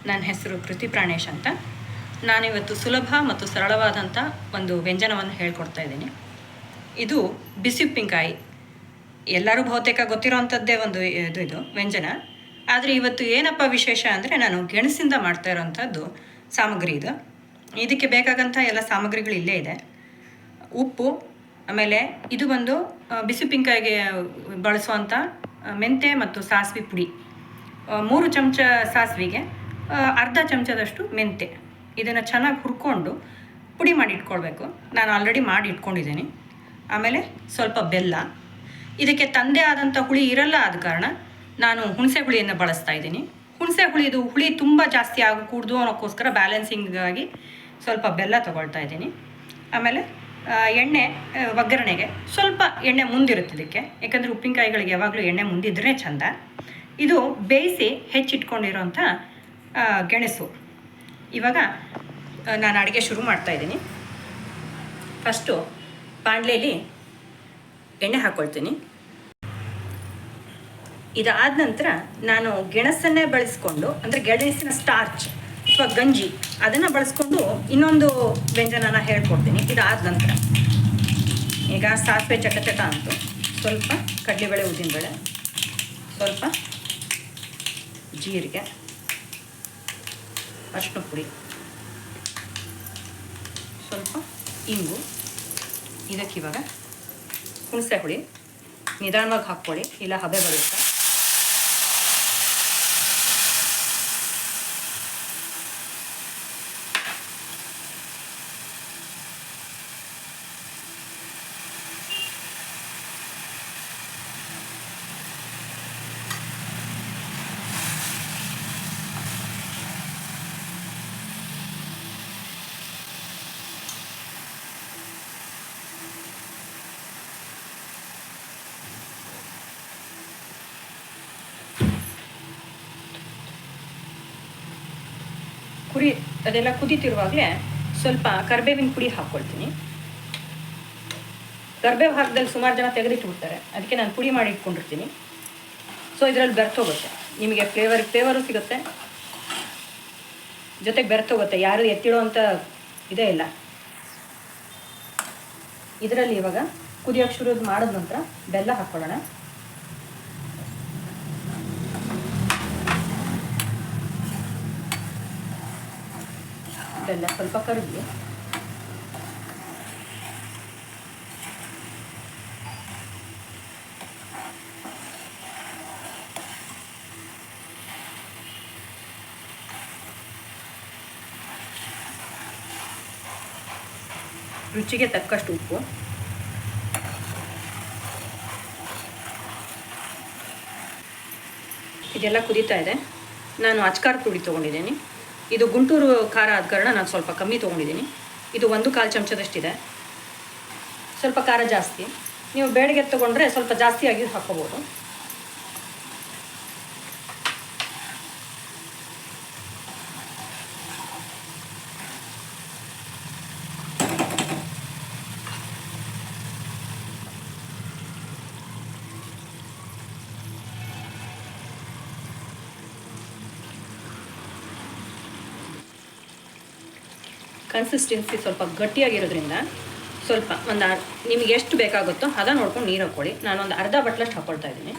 ನನ್ನ ಹೆಸರು ಕೃತಿ ಪ್ರಾಣೇಶ್ ಅಂತ. ನಾನಿವತ್ತು ಸುಲಭ ಮತ್ತು ಸರಳವಾದಂಥ ಒಂದು ವ್ಯಂಜನವನ್ನು ಹೇಳ್ಕೊಡ್ತಾ ಇದ್ದೀನಿ. ಇದು ಬಿಸಿ ಉಪ್ಪಿನಕಾಯಿ. ಎಲ್ಲರೂ ಬಹುತೇಕ ಗೊತ್ತಿರೋವಂಥದ್ದೇ ಒಂದು ಇದು ವ್ಯಂಜನ. ಆದರೆ ಇವತ್ತು ಏನಪ್ಪ ವಿಶೇಷ ಅಂದರೆ ನಾನು ಗೆಣಸಿಂದ ಮಾಡ್ತಾ ಇರೋವಂಥದ್ದು ಸಾಮಗ್ರಿ ಇದು. ಇದಕ್ಕೆ ಬೇಕಾಗಂಥ ಎಲ್ಲ ಸಾಮಗ್ರಿಗಳು ಇಲ್ಲೇ ಇದೆ. ಉಪ್ಪು, ಆಮೇಲೆ ಇದು ಬಂದು ಬಿಸಿ ಉಪ್ಪಿನಕಾಯಿಗೆ ಬಳಸುವಂಥ ಮೆಂತೆ ಮತ್ತು ಸಾಸಿವೆ ಪುಡಿ, 3 ಚಮಚ ಸಾಸಿವೆಗೆ ಅರ್ಧ ಚಮಚದಷ್ಟು ಮೆಂತೆ. ಇದನ್ನು ಚೆನ್ನಾಗಿ ಹುರ್ಕೊಂಡು ಪುಡಿ ಮಾಡಿ ಇಟ್ಕೊಳ್ಬೇಕು. ನಾನು ಆಲ್ರೆಡಿ ಮಾಡಿ ಇಟ್ಕೊಂಡಿದ್ದೀನಿ. ಆಮೇಲೆ ಸ್ವಲ್ಪ ಬೆಲ್ಲ. ಇದಕ್ಕೆ ತಂದೆ ಆದಂಥ ಹುಳಿ ಇರಲ್ಲ, ಆದ ಕಾರಣ ನಾನು ಹುಣಸೆ ಹುಳಿಯನ್ನು ಬಳಸ್ತಾ ಇದ್ದೀನಿ. ಹುಣಸೆ ಹುಳಿ ತುಂಬ ಜಾಸ್ತಿ ಆಗಕೂಡ್ದು ಅನ್ನೋಕ್ಕೋಸ್ಕರ ಬ್ಯಾಲೆನ್ಸಿಂಗಾಗಿ ಸ್ವಲ್ಪ ಬೆಲ್ಲ ತೊಗೊಳ್ತಾ ಇದ್ದೀನಿ. ಆಮೇಲೆ ಎಣ್ಣೆ, ಒಗ್ಗರಣೆಗೆ ಸ್ವಲ್ಪ ಎಣ್ಣೆ ಮುಂದಿರುತ್ತೆ ಇದಕ್ಕೆ, ಯಾಕಂದರೆ ಉಪ್ಪಿನಕಾಯಿಗಳಿಗೆ ಯಾವಾಗಲೂ ಎಣ್ಣೆ ಮುಂದಿದ್ರೆ ಚೆಂದ. ಇದು ಬೇಯಿಸಿ ಹೆಚ್ಚಿಟ್ಕೊಂಡಿರೋಂಥ ಗೆಣಸು. ಇವಾಗ ನಾನು ಅಡುಗೆ ಶುರು ಮಾಡ್ತಾಯಿದ್ದೀನಿ. ಫಸ್ಟು ಬಾಣಲೆಯಲ್ಲಿ ಎಣ್ಣೆ ಹಾಕ್ಕೊಳ್ತೀನಿ. ಇದಾದ ನಂತರ ನಾನು ಗೆಣಸನ್ನೇ ಬಳಸ್ಕೊಂಡು, ಅಂದರೆ ಗೆಣಸಿನ ಸ್ಟಾರ್ಚ್ ಅಥವಾ ಗಂಜಿ ಅದನ್ನು ಬಳಸ್ಕೊಂಡು ಇನ್ನೊಂದು ವ್ಯಂಜನನ ಹೇಳ್ಕೊಡ್ತೀನಿ. ಇದಾದ ನಂತರ ಈಗ ಸಾಸಿವೆ ಚಟ ಅಂತು, ಸ್ವಲ್ಪ ಕಡಲೆಬೇಳೆ, ಉದ್ದಿನಬೇಳೆ, ಸ್ವಲ್ಪ ಜೀರಿಗೆ, ಅರಿಶಿನ ಪುಡಿ, ಸ್ವಲ್ಪ ಇಂಗು. ಇದಕ್ಕಿವಾಗ ಹುಣಸೆ ಹುಳಿ ನಿಧಾನವಾಗಿ ಹಾಕ್ಕೊಳ್ಳಿ, ಇಲ್ಲ ಹಬೆ ಬರುತ್ತೆ. ಅದೆಲ್ಲ ಕುದೀತಿರುವಾಗಲೇ ಸ್ವಲ್ಪ ಕರಿಬೇವಿನ ಪುಡಿ ಹಾಕ್ಕೊಳ್ತೀನಿ. ಕರಿಬೇವು ಹಾಕಿದಲ್ಲಿ ಸುಮಾರು ಜನ ತೆಗೆದಿಟ್ಬಿಡ್ತಾರೆ, ಅದಕ್ಕೆ ನಾನು ಪುಡಿ ಮಾಡಿ ಇಟ್ಕೊಂಡಿರ್ತೀನಿ. ಸೊ ಇದರಲ್ಲಿ ಬೆರ್ತೋಗುತ್ತೆ, ನಿಮಗೆ ಫ್ಲೇವರು ಸಿಗುತ್ತೆ, ಜೊತೆಗೆ ಬೆರ್ತೋಗುತ್ತೆ. ಯಾರು ಎತ್ತಿಡೋ ಅಂತ ಇದೇ ಇಲ್ಲ. ಇದರಲ್ಲಿ ಇವಾಗ ಕುದಿಯೋಕ್ಕೆ ಶುರು ಮಾಡಿದ ನಂತರ ಬೆಲ್ಲ ಹಾಕ್ಕೊಳ್ಳೋಣ. ಬೆಲ್ಲ ಸ್ವಲ್ಪ ಕರಗಿ, ರುಚಿಗೆ ತಕ್ಕಷ್ಟು ಉಪ್ಪು, ಇದೆಲ್ಲ ಕುದೀತಾ ಇದೆ. ನಾನು ಅಚ್ಕಾರ ಪುಡಿ ತೊಗೊಂಡಿದ್ದೀನಿ. ಇದು ಗುಂಟೂರು ಖಾರ ಆದ ಕಾರಣ ನಾನು ಸ್ವಲ್ಪ ಕಮ್ಮಿ ತೊಗೊಂಡಿದ್ದೀನಿ. ಇದು 1/4 ಚಮಚದಷ್ಟಿದೆ. ಸ್ವಲ್ಪ ಖಾರ ಜಾಸ್ತಿ, ನೀವು ಬೇಡಿಗೆ ತೊಗೊಂಡ್ರೆ ಸ್ವಲ್ಪ ಜಾಸ್ತಿಯಾಗಿ ಹಾಕ್ಕೋಬೋದು. ಕನ್ಸಿಸ್ಟೆನ್ಸಿ ಸ್ವಲ್ಪ ಗಟ್ಟಿಯಾಗಿರೋದ್ರಿಂದ ಸ್ವಲ್ಪ ನಿಮಗೆ ಎಷ್ಟು ಬೇಕಾಗುತ್ತೋ ಹದ ನೋಡ್ಕೊಂಡು ನೀರು ಹಾಕ್ಕೊಳ್ಳಿ. ನಾನೊಂದು ಅರ್ಧ ಬಟ್ಲಷ್ಟು ಹಾಕ್ಕೊಳ್ತಾ ಇದ್ದೀನಿ.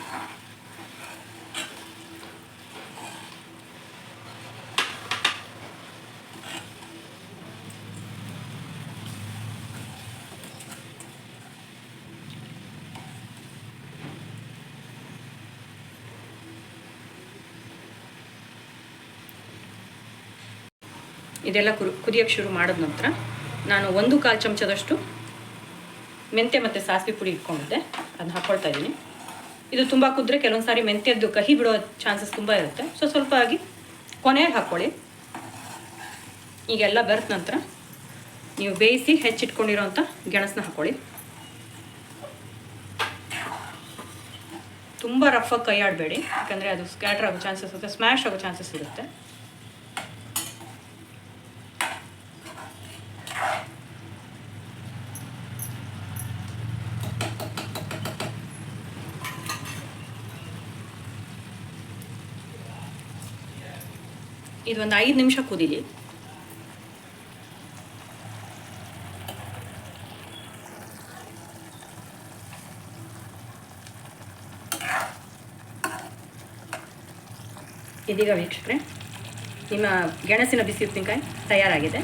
ಇದೆಲ್ಲ ಕುದಿಯೋಕ್ಕೆ ಶುರು ಮಾಡಿದ ನಂತರ ನಾನು 1/4 ಚಮಚದಷ್ಟು ಮೆಂತೆ ಮತ್ತು ಸಾಸಿವೆ ಪುಡಿ ಇಟ್ಕೊಂಡಿದ್ದೆ, ಅದನ್ನ ಹಾಕ್ಕೊಳ್ತಾ ಇದ್ದೀನಿ. ಇದು ತುಂಬ ಕುದ್ರೆ ಕೆಲವೊಂದು ಸಾರಿ ಮೆಂತ್ಯದ್ದು ಕಹಿ ಬಿಡೋ ಚಾನ್ಸಸ್ ತುಂಬ ಇರುತ್ತೆ. ಸೊ ಸ್ವಲ್ಪ ಆಗಿ ಕೊನೆಗೆ ಹಾಕ್ಕೊಳ್ಳಿ. ಈಗೆಲ್ಲ ಬೆರೆತ ನಂತರ ನೀವು ಬೇಯಿಸಿ ಹೆಚ್ಚಿಟ್ಕೊಂಡಿರೋಂಥ ಗೆಣಸನ್ನ ಹಾಕ್ಕೊಳ್ಳಿ. ತುಂಬ ರಫಾಗಿ ಕೈ ಆಡಬೇಡಿ, ಯಾಕಂದರೆ ಅದು ಸ್ಕ್ಯಾಟರ್ ಆಗೋ ಚಾನ್ಸಸ್ ಇರುತ್ತೆ, ಸ್ಮ್ಯಾಶ್ ಆಗೋ ಚಾನ್ಸಸ್ ಇರುತ್ತೆ. ಇದೊಂದು 5 ನಿಮಿಷ ಕುದೀಲಿ. ಇದೀಗ ವೀಕ್ಷಕರೇ, ನಿಮ್ಮ ಗೆಣಸಿನ ಬಿಸಿ ಉಪ್ಪಿನಕಾಯಿ ತಯಾರಾಗಿದೆ.